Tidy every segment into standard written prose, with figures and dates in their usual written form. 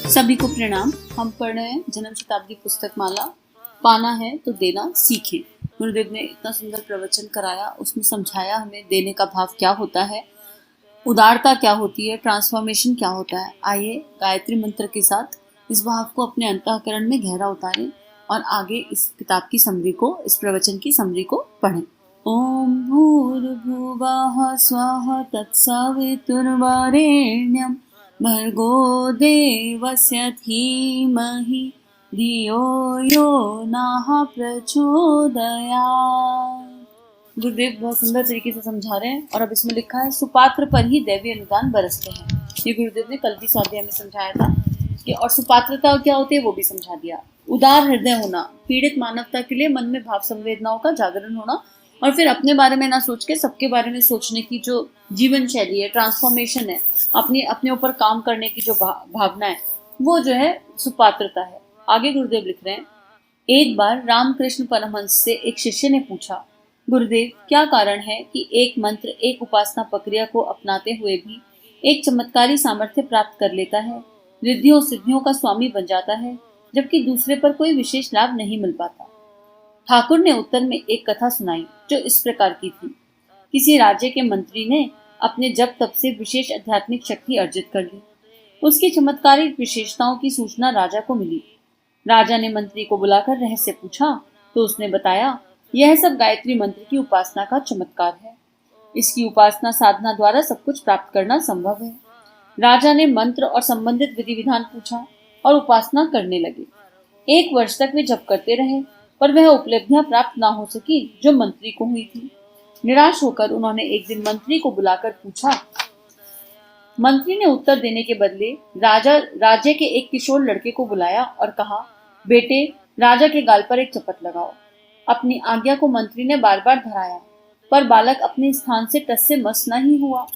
सभी को प्रणाम। हम पढ़ रहे हैं जन्म शताब्दी पुस्तक माला। पाना है तो देना सीखें। गुरुदेव ने इतना सुंदर प्रवचन कराया, उसमें समझाया हमें देने का भाव क्या होता है, उदारता क्या होती है, ट्रांसफॉर्मेशन क्या होता है। आइए गायत्री मंत्र के साथ इस भाव को अपने अंतःकरण में गहरा उतारें और आगे इस किताब की समरी को, इस प्रवचन की समरी को पढ़ें। ओम भूर्भुवः स्वः तत्सवितुर्वरेण्यं भर्गो देवस्य धीमहि धियो यो नः प्रचोदयात्। गुरुदेव बहुत सुंदर तरीके से समझा रहे हैं और अब इसमें लिखा है सुपात्र पर ही दैवीय अनुदान बरसते हैं। ये गुरुदेव ने कल भी स्वाध्याय में समझाया था कि और सुपात्रता क्या होती है वो भी समझा दिया। उदार हृदय होना, पीड़ित मानवता के लिए मन में भाव संवेदनाओं का जागरण होना और फिर अपने बारे में ना सोच के सबके बारे में सोचने की जो जीवन शैली है, ट्रांसफॉर्मेशन है, अपने ऊपर काम करने की जो भावना है, वो जो है सुपात्रता है। आगे गुरुदेव लिख रहे हैं, एक बार रामकृष्ण परमहंस से एक शिष्य ने पूछा, गुरुदेव क्या कारण है कि एक मंत्र, एक उपासना प्रक्रिया को अपनाते हुए भी एक चमत्कारी सामर्थ्य प्राप्त कर लेता है, रिद्धियों सिद्धियों का स्वामी बन जाता है, जबकि दूसरे पर कोई विशेष लाभ नहीं मिल पाता। ठाकुर ने उत्तर में एक कथा सुनाई जो इस प्रकार की थी। किसी राज्य के मंत्री ने अपने जप तप से विशेष आध्यात्मिक शक्ति अर्जित कर ली। उसकी चमत्कारिक विशेषताओं की सूचना राजा को मिली। राजा ने मंत्री को बुलाकर रहस्य पूछा तो उसने बताया, यह सब गायत्री मंत्र की उपासना का चमत्कार है। इसकी उपासना साधना द्वारा सब कुछ प्राप्त करना संभव है। राजा ने मंत्र और संबंधित विधि विधान पूछा और उपासना करने लगे। 1 वर्ष तक वे जप करते रहे, पर वह उपलब्धियां प्राप्त ना हो सकी जो मंत्री को हुई थी। निराश होकर उन्होंने एक दिन मंत्री को बुलाकर पूछा। मंत्री ने उत्तर देने के बदले राज्य के एक किशोर लड़के को बुलाया और कहा, बेटे राजा के गाल पर एक चपत लगाओ। अपनी आज्ञा को मंत्री ने बार बार दोहराया, पर बालक अपने स्थान से टस से मस नहीं हुआ।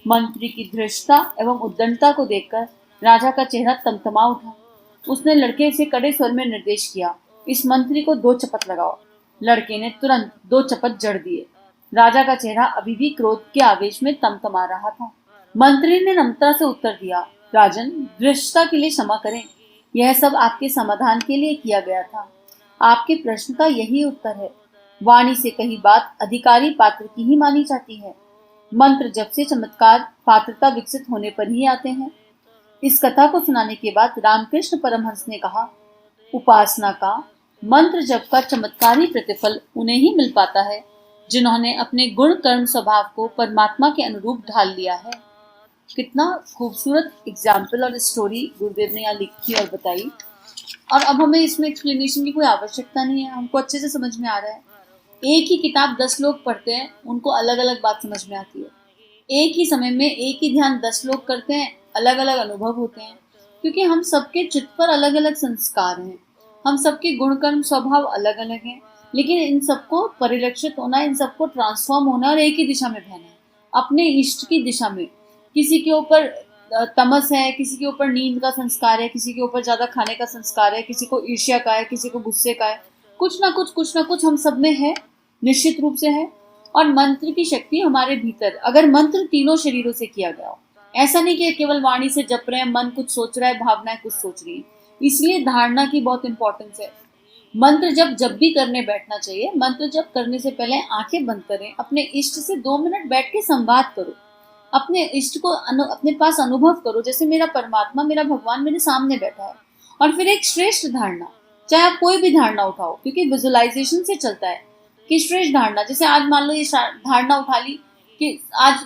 मंत्री की धृष्टता एवं उद्दंडता को देखकर राजा का चेहरा तमतमा उठा। उसने लड़के से कड़े स्वर में निर्देश किया, इस मंत्री को 2 चपत लगाओ। लड़के ने तुरंत 2 चपत जड़ दिए। राजा का चेहरा अभी भी क्रोध के आवेश में तमतमा रहा था। मंत्री ने नम्रता से उत्तर दिया, राजन धृष्टता के लिए क्षमा करें, यह सब आपके समाधान के लिए किया गया था। आपके प्रश्न का यही उत्तर है। वाणी से कही बात अधिकारी पात्र की ही मानी जाती है। मंत्र जप से चमत्कार पात्रता विकसित होने पर ही आते हैं। इस कथा को सुनाने के बाद रामकृष्ण परमहंस ने कहा, उपासना का, मंत्र जप का चमत्कारी प्रतिफल उन्हें ही मिल पाता है जिन्होंने अपने गुण कर्म स्वभाव को परमात्मा के अनुरूप ढाल लिया है। कितना खूबसूरत एग्जाम्पल और स्टोरी गुरुदेव ने यहाँ लिखी और बताई। और अब हमें इसमें एक्सप्लेनेशन की कोई आवश्यकता नहीं है, हमको अच्छे से समझ में आ रहा है। एक ही किताब 10 लोग पढ़ते हैं, उनको अलग अलग बात समझ में आती है। एक ही समय में एक ही ध्यान 10 लोग करते हैं, अलग अलग अनुभव होते हैं, क्योंकि हम सबके चित्त पर अलग अलग संस्कार हैं, हम सबके गुण कर्म स्वभाव अलग अलग हैं, लेकिन इन सबको परिलक्षित होना, इन सबको ट्रांसफॉर्म होना और एक ही दिशा में बहना है, अपने इष्ट की दिशा में। किसी के ऊपर तमस है, किसी के ऊपर नींद का संस्कार है, किसी के ऊपर ज्यादा खाने का संस्कार है, किसी को ईर्ष्या का है, किसी को गुस्से का है, कुछ ना कुछ हम सब में है, निश्चित रूप से है। और मंत्र की शक्ति हमारे भीतर, अगर मंत्र तीनों शरीरों से किया गया हो, ऐसा नहीं कि केवल वाणी से जप रहे हैं, मन कुछ सोच रहा है, भावनाएं कुछ सोच रही है, इसलिए धारणा की बहुत इंपॉर्टेंस है। मंत्र जब भी करने बैठना चाहिए, मंत्र जप करने से पहले आंखें बंद करें, अपने इष्ट से 2 मिनट बैठ के संवाद करो, अपने इष्ट को अपने पास अनुभव करो, जैसे मेरा परमात्मा, मेरा भगवान मेरे सामने बैठा है। और फिर एक श्रेष्ठ धारणा, चाहे आप कोई भी धारणा उठाओ, क्योंकि विजुअलाइजेशन से चलता है कि श्रेष्ठ धारणा, जैसे आज मान लो ये धारणा उठा ली कि आज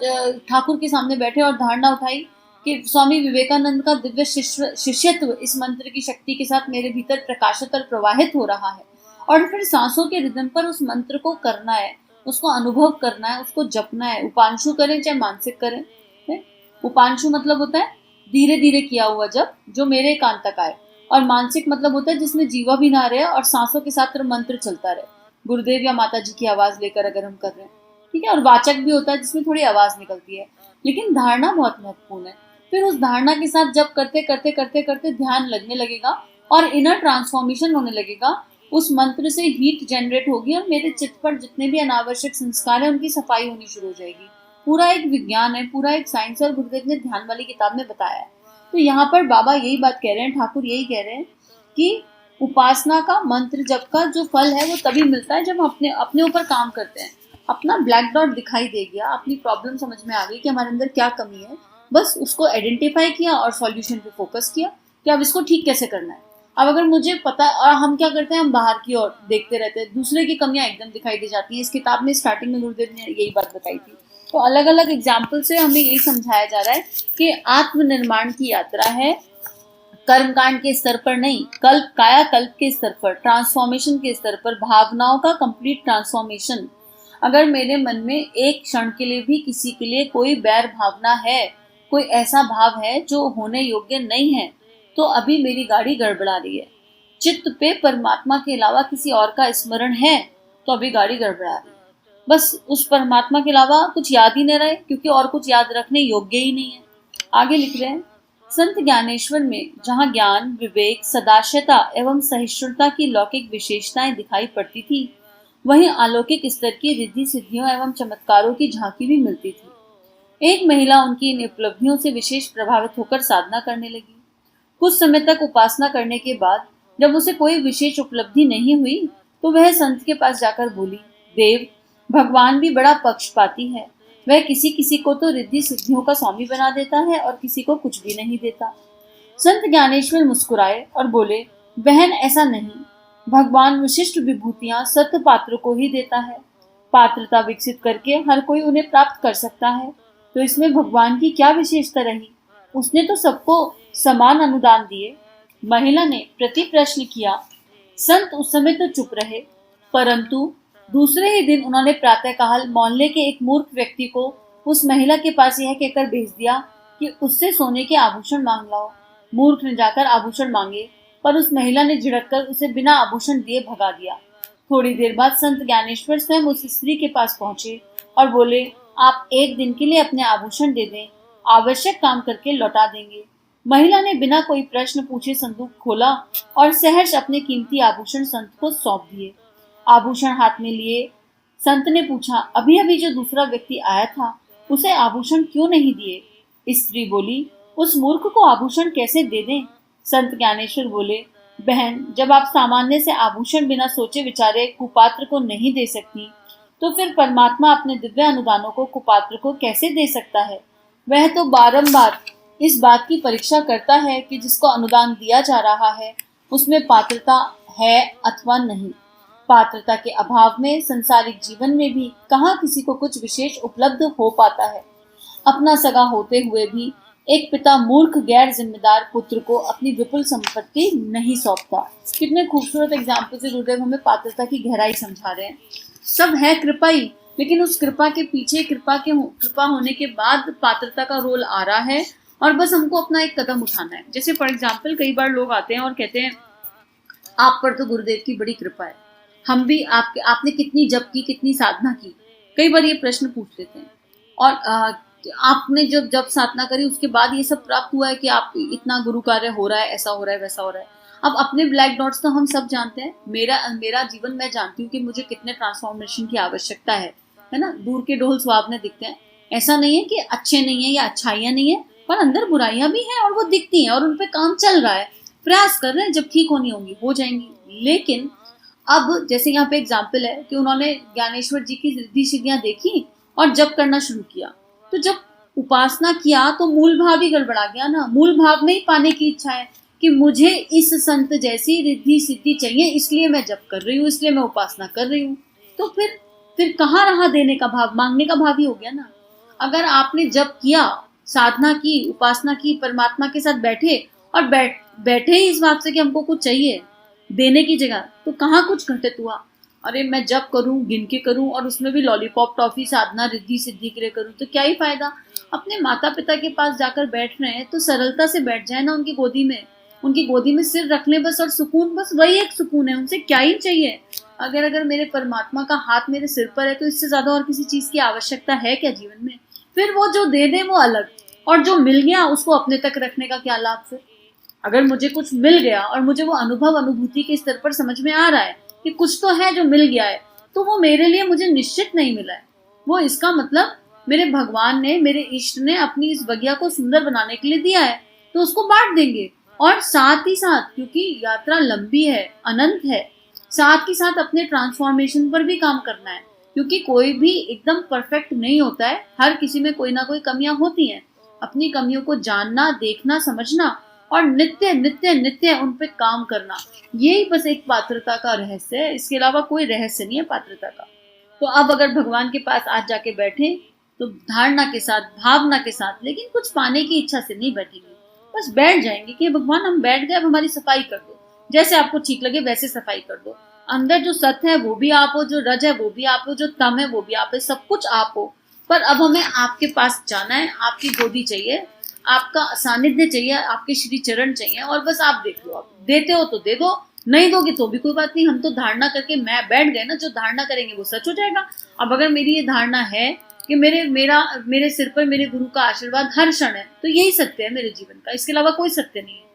ठाकुर के सामने बैठे और धारणा उठाई कि स्वामी विवेकानंद का दिव्य शिष्यत्व इस मंत्र की शक्ति के साथ मेरे भीतर प्रकाशित और प्रवाहित हो रहा है। और फिर सांसों के रिदम पर उस मंत्र को करना है, उसको अनुभव करना है, उसको जपना है। उपांशु करें चाहे मानसिक करें। उपांशु मतलब होता है धीरे धीरे किया हुआ जप जो मेरे कान तक आए, और मानसिक मतलब होता है जिसमें जीवा भी ना रहे और सांसों के साथ मंत्र चलता रहे, गुरुदेव या माता जी की आवाज लेकर अगर हम कर रहे हैं, ठीक है। और वाचक भी होता है जिसमें थोड़ी आवाज निकलती है, लेकिन धारणा बहुत महत्वपूर्ण है। फिर उस धारणा के साथ जब करते करते करते करते ध्यान लगने लगेगा और इनर ट्रांसफॉर्मेशन होने लगेगा, उस मंत्र से हीट जनरेट होगी और मेरे चित्त पर जितने भी अनावश्यक संस्कार है उनकी सफाई होनी शुरू हो जाएगी। पूरा एक विज्ञान है, पूरा एक साइंस है, और गुरुदेव ने ध्यान वाली किताब में बताया है। तो यहाँ पर बाबा यही बात कह रहे हैं, ठाकुर यही कह रहे हैं कि उपासना का मंत्र जप का जो फल है वो तभी मिलता है जब हम अपने अपने ऊपर काम करते हैं। अपना ब्लैक डॉट दिखाई दे गया, अपनी प्रॉब्लम समझ में आ गई कि हमारे अंदर क्या कमी है, बस उसको आइडेंटिफाई किया और सॉल्यूशन पे फोकस किया कि अब इसको ठीक कैसे करना है। अब अगर मुझे पता, और हम क्या करते हैं, हम बाहर की ओर देखते रहते हैं, दूसरे की कमियां एकदम दिखाई दे जाती हैं। इस किताब में स्टार्टिंग में गुरुदेव ने यही बात बताई थी। तो अलग अलग एग्जाम्पल से हमें यही समझाया जा रहा है कि आत्मनिर्माण की यात्रा है, कर्मकांड के स्तर पर नहीं, कल्प कायाकल्प के स्तर पर, ट्रांसफॉर्मेशन के स्तर पर, भावनाओं का कंप्लीट ट्रांसफॉर्मेशन। अगर मेरे मन में एक क्षण के लिए भी किसी के लिए कोई बैर भावना है, कोई ऐसा भाव है जो होने योग्य नहीं है, तो अभी मेरी गाड़ी गड़बड़ा रही है। चित्त पे परमात्मा के अलावा किसी और का स्मरण है तो अभी गाड़ी गड़बड़ा रही है। बस उस परमात्मा के अलावा कुछ याद ही नहीं रहे, क्योंकि और कुछ याद रखने योग्य ही नहीं है। आगे लिख रहे हैं, संत ज्ञानेश्वर में जहाँ ज्ञान, विवेक, सदाशयता एवं सहिष्णुता की लौकिक विशेषताएं दिखाई पड़ती थी, वहीं अलौकिक स्तर की रिद्धि सिद्धियों एवं चमत्कारों की झांकी भी मिलती थी। एक महिला उनकी इन उपलब्धियों से विशेष प्रभावित होकर साधना करने लगी। कुछ समय तक उपासना करने के बाद जब उसे कोई विशेष उपलब्धि नहीं हुई तो वह संत के पास जाकर बोली, देव, भगवान भी बड़ा पक्षपाती है। वह किसी किसी को तो रिद्धि सिद्धियों का स्वामी बना देता है और किसी को कुछ भी नहीं देता। संत ज्ञानेश्वर मुस्कुराए और बोले, बहन, ऐसा नहीं। भगवान विशिष्ट विभूतियां सत्य पात्र को ही देता है। पात्रता विकसित करके हर कोई उन्हें प्राप्त कर सकता है, तो इसमें भगवान की क्या विशेषता रही? उसने तो सबको समान अनुदान दिए। महिला ने प्रति प्रश्न किया। संत उस समय तो चुप रहे, परंतु दूसरे ही दिन उन्होंने प्रातःकाल मोहल्ले के एक मूर्ख व्यक्ति को उस महिला के पास यह कहकर भेज दिया कि उससे सोने के आभूषण मांग लाओ। मूर्ख ने जाकर आभूषण मांगे, पर उस महिला ने झिड़ककर उसे बिना आभूषण दिए भगा दिया। थोड़ी देर बाद संत ज्ञानेश्वर स्वयं उस स्त्री के पास पहुंचे और बोले, आप एक दिन के लिए अपने आभूषण दे दें, आवश्यक काम करके लौटा देंगे। महिला ने बिना कोई प्रश्न पूछे संदूक खोला और सहर्ष अपने कीमती आभूषण संत को सौंप दिए। आभूषण हाथ में लिए संत ने पूछा, अभी अभी जो दूसरा व्यक्ति आया था उसे आभूषण क्यों नहीं दिए? स्त्री बोली, उस मूर्ख को आभूषण कैसे दे दें? संत ज्ञानेश्वर बोले, बहन, जब आप सामान्य से आभूषण बिना सोचे विचारे कुपात्र को नहीं दे सकती, तो फिर परमात्मा अपने दिव्य अनुदानों को कुपात्र को कैसे दे सकता है? वह तो बारंबार इस बात की परीक्षा करता है कि जिसको अनुदान दिया जा रहा है उसमें पात्रता है अथवा नहीं। पात्रता के अभाव में संसारिक जीवन में भी कहाँ किसी को कुछ विशेष उपलब्ध हो पाता है। अपना सगा होते हुए भी एक पिता मूर्ख गैर जिम्मेदार पुत्र को अपनी विपुल संपत्ति नहीं सौंपता। कितने खूबसूरत एग्जाम्पल से गुरुदेव हमें पात्रता की गहराई समझा रहे हैं। सब है कृपा ही, लेकिन उस कृपा के पीछे कृपा होने के बाद पात्रता का रोल आ रहा है, और बस हमको अपना एक कदम उठाना है। जैसे फॉर एग्जाम्पल कई बार लोग आते हैं और कहते हैं, आप पर तो गुरुदेव की बड़ी कृपा है, हम भी आपने कितनी जप की, कितनी साधना की। कई बार ये प्रश्न पूछ लेते हैं, और आपने जब जब साधना करी उसके बाद ये सब प्राप्त हुआ है कि आप इतना गुरु कार्य हो रहा है, ऐसा हो रहा है, वैसा हो रहा है। अब अपने ब्लैक डॉट्स तो हम सब जानते हैं। मेरा जीवन मैं जानती हूँ कि मुझे कितने ट्रांसफॉर्मेशन की आवश्यकता है ना। दूर के ढोल सुहावने दिखते हैं, ऐसा नहीं है कि अच्छे नहीं है या अच्छाइयाँ नहीं है, पर अंदर बुराइयां भी हैं और वो दिखती हैं और उन पे काम चल रहा है, प्रयास कर रहे हैं, जब ठीक होनी होंगी हो जाएंगी। लेकिन अब जैसे यहाँ पे एग्जाम्पल है कि उन्होंने ज्ञानेश्वर जी की रिद्धि सिद्धियां देखी और जप करना शुरू किया, तो जब उपासना किया तो मूल भाव ही गड़बड़ा गया ना। मूल भाव में ही पाने की इच्छा है कि मुझे इस संत जैसी रिद्धि सिद्धि चाहिए, इसलिए मैं जप कर रही हूँ, इसलिए मैं उपासना कर रही हूँ। तो फिर कहाँ रहा देने का भाव? मांगने का भाव ही हो गया ना। अगर आपने जप किया, साधना की, उपासना की, परमात्मा के साथ बैठे और बैठे ही इस बात से कि हमको कुछ चाहिए देने की जगह, तो कहाँ कुछ घटित हुआ? अरे मैं जप करूं, गिन के करूं, और उसमें भी लॉलीपॉप टॉफी साधना रिद्धि सिद्धि के लिए करूं, तो क्या ही फायदा? अपने माता पिता के पास जाकर बैठ रहे हैं तो सरलता से बैठ जाए ना उनकी गोदी में सिर रख लें बस, और सुकून, बस वही एक सुकून है। उनसे क्या ही चाहिए? अगर मेरे परमात्मा का हाथ मेरे सिर पर है तो इससे ज्यादा और किसी चीज की आवश्यकता है क्या जीवन में? फिर वो जो दे दे वो अलग, और जो मिल गया उसको अपने तक रखने का क्या लाभ? फिर अगर मुझे कुछ मिल गया और मुझे वो अनुभूति के स्तर पर समझ में आ रहा है कि कुछ तो है जो मिल गया है, तो वो मेरे लिए मुझे निश्चित नहीं मिला है। वो इसका मतलब मेरे भगवान ने, मेरे इष्ट ने अपनी इस बगिया को सुंदर बनाने के लिए दिया है। तो उसको बांट देंगे। और साथ ही साथ, क्योंकि यात्रा लंबी है, अनंत है, साथ ही साथ अपने ट्रांसफॉर्मेशन पर भी काम करना है, क्योंकि कोई भी एकदम परफेक्ट नहीं होता है, हर किसी में कोई ना कोई कमियां होती हैं। अपनी कमियों को जानना, देखना, समझना और नित्य नित्य नित्य उन पे काम करना, यही बस एक पात्रता का रहस्य है। इसके अलावा कोई रहस्य नहीं है पात्रता का। तो अब अगर भगवान के पास आज जाके बैठे तो धारणा के साथ, भावना के साथ, लेकिन कुछ पाने की इच्छा से नहीं बैठेंगे, बस बैठ जाएंगे कि भगवान हम बैठ गए, अब हमारी सफाई कर दो, जैसे आपको ठीक लगे वैसे सफाई कर दो। अंदर जो सत्य है वो भी आप हो, जो रज है वो भी आप हो, जो तम है वो भी आप है, सब कुछ आप हो। पर अब हमें आपके पास जाना है, आपकी गोदी चाहिए, आपका सानिध्य चाहिए, आपके श्री चरण चाहिए, और बस आप देख लो। आप देते हो तो दे दो, नहीं दोगे तो भी कोई बात नहीं। हम तो धारणा करके मैं बैठ गए ना, जो धारणा करेंगे वो सच हो जाएगा। अब अगर मेरी ये धारणा है कि मेरे सिर पर मेरे गुरु का आशीर्वाद हर क्षण है, तो यही सत्य है मेरे जीवन का, इसके अलावा कोई सत्य नहीं है।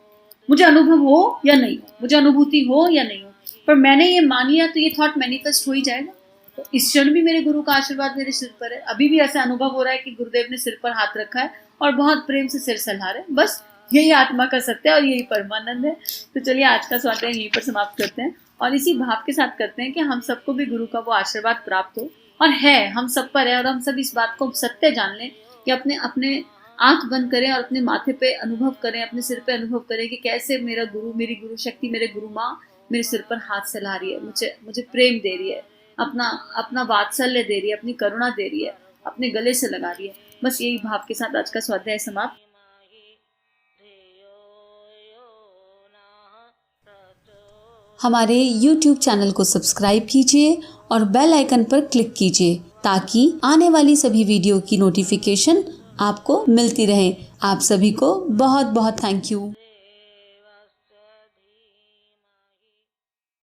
मुझे अनुभव हो या नहीं हो, मुझे अनुभूति हो या नहीं हो, पर मैंने ये मान लिया तो ये थॉट मैनिफेस्ट हो ही जाएगा। तो इस क्षण भी मेरे गुरु का आशीर्वाद मेरे सिर पर है। अभी भी ऐसा अनुभव हो रहा है कि गुरुदेव ने सिर पर हाथ रखा है और बहुत प्रेम से सिर सहला रहे हैं। बस यही आत्मा का सत्य है और यही परमानंद है। तो चलिए आज का स्वाध्याय यहीं पर समाप्त करते हैं और इसी भाव के साथ करते हैं कि हम सबको भी गुरु का वो आशीर्वाद प्राप्त हो, और है, हम सब पर है, और हम सब इस बात को सत्य जान लें कि अपने अपने आंख बंद करें और अपने माथे पे अनुभव करें, अपने सिर पे अनुभव करें कि कैसे मेरा गुरु, मेरी गुरु शक्ति, मेरे गुरु माँ मेरे सिर पर हाथ सहला रही है, मुझे प्रेम दे रही है, अपना वात्सल्य दे रही है, अपनी करुणा दे रही है, अपने गले से लगा रही है। बस यही भाव के साथ आज का स्वाध्याय समाप्त। हमारे YouTube चैनल को सब्सक्राइब कीजिए और बेल आइकन पर क्लिक कीजिए ताकि आने वाली सभी वीडियो की नोटिफिकेशन आपको मिलती रहे। आप सभी को बहुत बहुत थैंक यू।